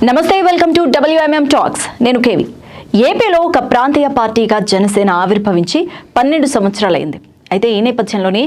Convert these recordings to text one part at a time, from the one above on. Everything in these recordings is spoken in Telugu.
నమస్తే, వెల్కమ్ టు WMM టాక్స్. నేను కేవి. ఏపీలో ఒక ప్రాంతీయ పార్టీగా జనసేన ఆవిర్భవించి 12 సంవత్సరాలైంది. అయితే ఈ నేపథ్యంలోనే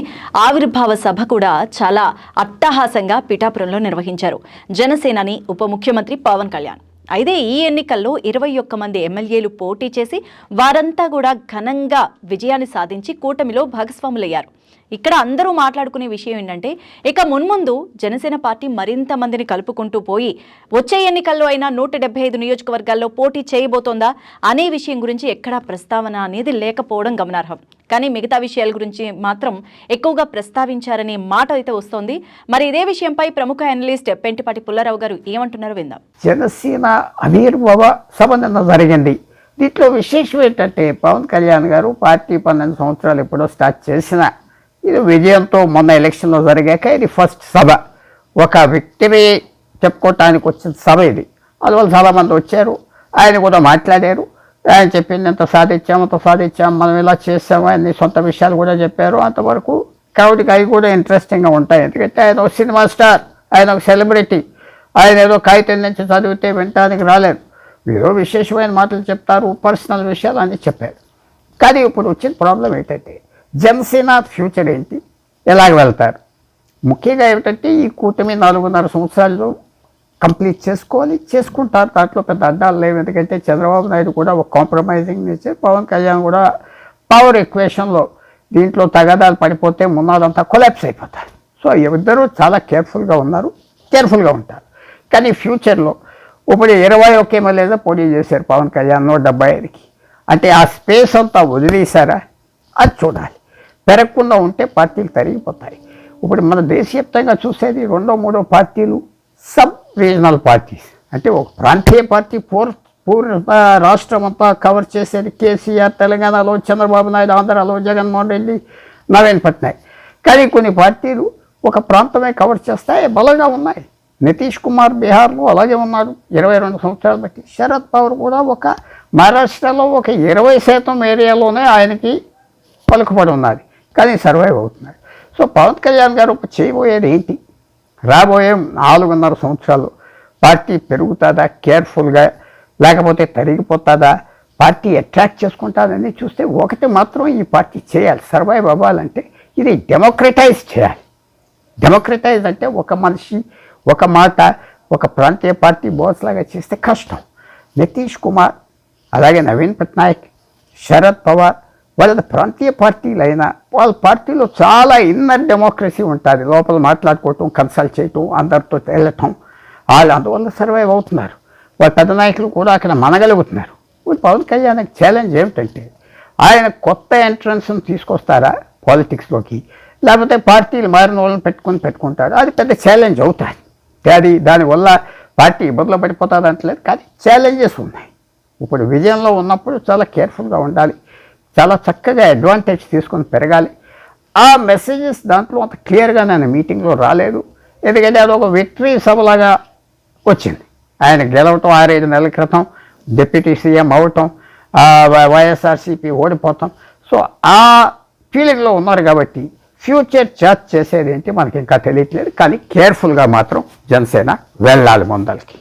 ఆవిర్భావ సభ కూడా చాలా అట్టహాసంగా పిఠాపురంలో నిర్వహించారు జనసేనాని ఉప ముఖ్యమంత్రి పవన్ కళ్యాణ్. అయితే ఈ ఎన్నికల్లో 21 మంది ఎమ్మెల్యేలు పోటీ చేసి వారంతా కూడా ఘనంగా విజయాన్ని సాధించి కూటమిలో భాగస్వాములయ్యారు. ఇక్కడ అందరూ మాట్లాడుకునే విషయం ఏంటంటే, ఇక మున్ముందు జనసేన పార్టీ మరింత మందిని కలుపుకుంటూ పోయి వచ్చే ఎన్నికల్లో అయినా 175 నియోజకవర్గాల్లో పోటీ చేయబోతోందా అనే విషయం గురించి ఎక్కడా ప్రస్తావన అనేది లేకపోవడం గమనార్హం. కానీ మిగతా విషయాల గురించి మాత్రం ఎక్కువగా ప్రస్తావించారనే మాట అయితే వస్తోంది. మరి ఇదే విషయంపై ప్రముఖ అనలిస్ట్ పెంటిపాటి పుల్లారావు గారు ఏమంటున్నారో విందాం. జనసేన ఆవిర్భావ సభ నిన్న జరిగింది. దీంట్లో విశేషం ఏంటంటే, పవన్ కళ్యాణ్ గారు పార్టీ 12 సంవత్సరాలు ఎప్పుడో స్టార్ట్ చేసిన ఇది విజయంతో మొన్న ఎలక్షన్లో జరిగాక ఇది ఫస్ట్ సభ. ఒక విక్టరీ చెప్పుకోవటానికి వచ్చిన సభ ఇది. అందువల్ల చాలామంది వచ్చారు, ఆయన కూడా మాట్లాడారు. ఆయన చెప్పింది ఎంత సాధించాము, మనం ఇలా చేసాము, అన్ని సొంత విషయాలు కూడా చెప్పారు. అంతవరకు కాబట్టి అవి కూడా ఇంట్రెస్టింగ్గా ఉంటాయి. ఎందుకంటే ఆయన ఒక సినిమా స్టార్, ఆయన ఒక సెలబ్రిటీ. ఆయన ఏదో కాగితం నుంచి చదివితే వినటానికి రాలేదు. ఏదో విశేషమైన మాటలు చెప్తారు, పర్సనల్ విషయాలు అన్నీ చెప్పారు. కానీ ఇప్పుడు వచ్చిన ప్రాబ్లం ఏంటంటే, జనసేన ఫ్యూచర్ ఏంటి, ఎలాగ వెళ్తారు? ముఖ్యంగా ఏమిటంటే, ఈ కూటమి 4.5 సంవత్సరాలు కంప్లీట్ చేసుకుంటారు. దాంట్లో పెద్ద అడ్డాలు లేవు. ఎందుకంటే చంద్రబాబు నాయుడు కూడా ఒక కాంప్రమైజింగ్ నేచర్, పవన్ కళ్యాణ్ కూడా పవర్ ఈక్వేషన్లో దీంట్లో తగాదాలు పడిపోతే మున్నాదంతా కొలాప్స్ అయిపోతారు. సో ఇద్దరూ చాలా కేర్ఫుల్గా ఉంటారు. కానీ ఫ్యూచర్లో ఇప్పుడు 21 ఎమ్మెల్యేగా పోటీ చేశారు పవన్ కళ్యాణ్ 175కి. అంటే ఆ స్పేస్ అంతా వదిలేశారా అది చూడాలి. పెరగకుండా ఉంటే పార్టీలు తరిగిపోతాయి. ఇప్పుడు మన దేశవ్యాప్తంగా చూసేది 2, 3 పార్టీలు సబ్ రీజనల్ పార్టీస్. అంటే ఒక ప్రాంతీయ పార్టీ పూర్ణ రాష్ట్రం అంతా కవర్ చేసేది కేసీఆర్, తెలంగాణలో చంద్రబాబు నాయుడు, ఆంధ్రాలో జగన్మోహన్ రెడ్డి, నవీన్ పట్నాయక్. కానీ కొన్ని పార్టీలు ఒక ప్రాంతమే కవర్ చేస్తాయి, బలంగా ఉన్నాయి. నితీష్ కుమార్ బీహార్లో అలాగే ఉన్నాడు 22 సంవత్సరాలు బట్టి. శరద్ పవార్ కూడా ఒక మహారాష్ట్రలో ఒక 20% ఏరియాలోనే ఆయనకి పలుకుబడి ఉన్నది, కానీ సర్వైవ్ అవుతున్నారు. సో పవన్ కళ్యాణ్ గారు చేయబోయేది ఏంటి? రాబోయే 4.5 సంవత్సరాలు పార్టీ పెరుగుతుందా కేర్ఫుల్గా, లేకపోతే తరిగిపోతుందా, పార్టీ అట్రాక్ట్ చేసుకుంటుందని చూస్తే ఒకటి మాత్రం ఈ పార్టీ చేయాలి. సర్వైవ్ అవ్వాలంటే ఇది డెమోక్రటైజ్ చేయాలి. డెమోక్రటైజ్ అంటే ఒక మనిషి ఒక మాట ఒక ప్రాంతీయ పార్టీ బాస్ లాగా చేస్తే కష్టం. నితీష్ కుమార్, అలాగే నవీన్ పట్నాయక్, శరద్ పవార్ వాళ్ళ ప్రాంతీయ పార్టీలు అయినా వాళ్ళ పార్టీలో చాలా ఇన్నర్ డెమోక్రసీ ఉంటుంది. లోపల మాట్లాడుకోవటం, కన్సల్ట్ చేయటం, అందరితో వెళ్ళటం, వాళ్ళు అందువల్ల సర్వైవ్ అవుతున్నారు. వాళ్ళ పెద్ద నాయకులు కూడా అక్కడ మనగలుగుతున్నారు. ఇప్పుడు పవన్ కళ్యాణ్కి ఛాలెంజ్ ఏమిటంటే, ఆయన కొత్త ఎంట్రన్స్ని తీసుకొస్తారా పాలిటిక్స్లోకి, లేకపోతే పార్టీలు మారిన వాళ్ళని పెట్టుకుంటారు. అది పెద్ద ఛాలెంజ్ అవుతుంది. అది దానివల్ల పార్టీ ఇబ్బందులు పడిపోతుంది అంటలేదు, కానీ ఛాలెంజెస్ ఉన్నాయి. ఇప్పుడు విజయంలో ఉన్నప్పుడు చాలా కేర్ఫుల్గా ఉండాలి, చాలా చక్కగా అడ్వాంటేజ్ తీసుకొని పెరగాలి. ఆ మెసేజెస్ దాంట్లో అంత క్లియర్గా నేను మీటింగ్లో రాలేదు. ఎందుకంటే అదొక విక్టరీ సభలాగా వచ్చింది. ఆయన గెలవటం, 6-5 నెలల క్రితం డిప్యూటీ సీఎం అవటం, వైఎస్ఆర్సీపీ ఓడిపోతాం. సో ఆ ఫీలింగ్లో ఉన్నారు కాబట్టి ఫ్యూచర్ చార్జ్ చేసేది ఏంటి మనకి ఇంకా తెలియట్లేదు. కానీ కేర్ఫుల్గా మాత్రం జనసేన వెళ్ళాలి ముందరికి.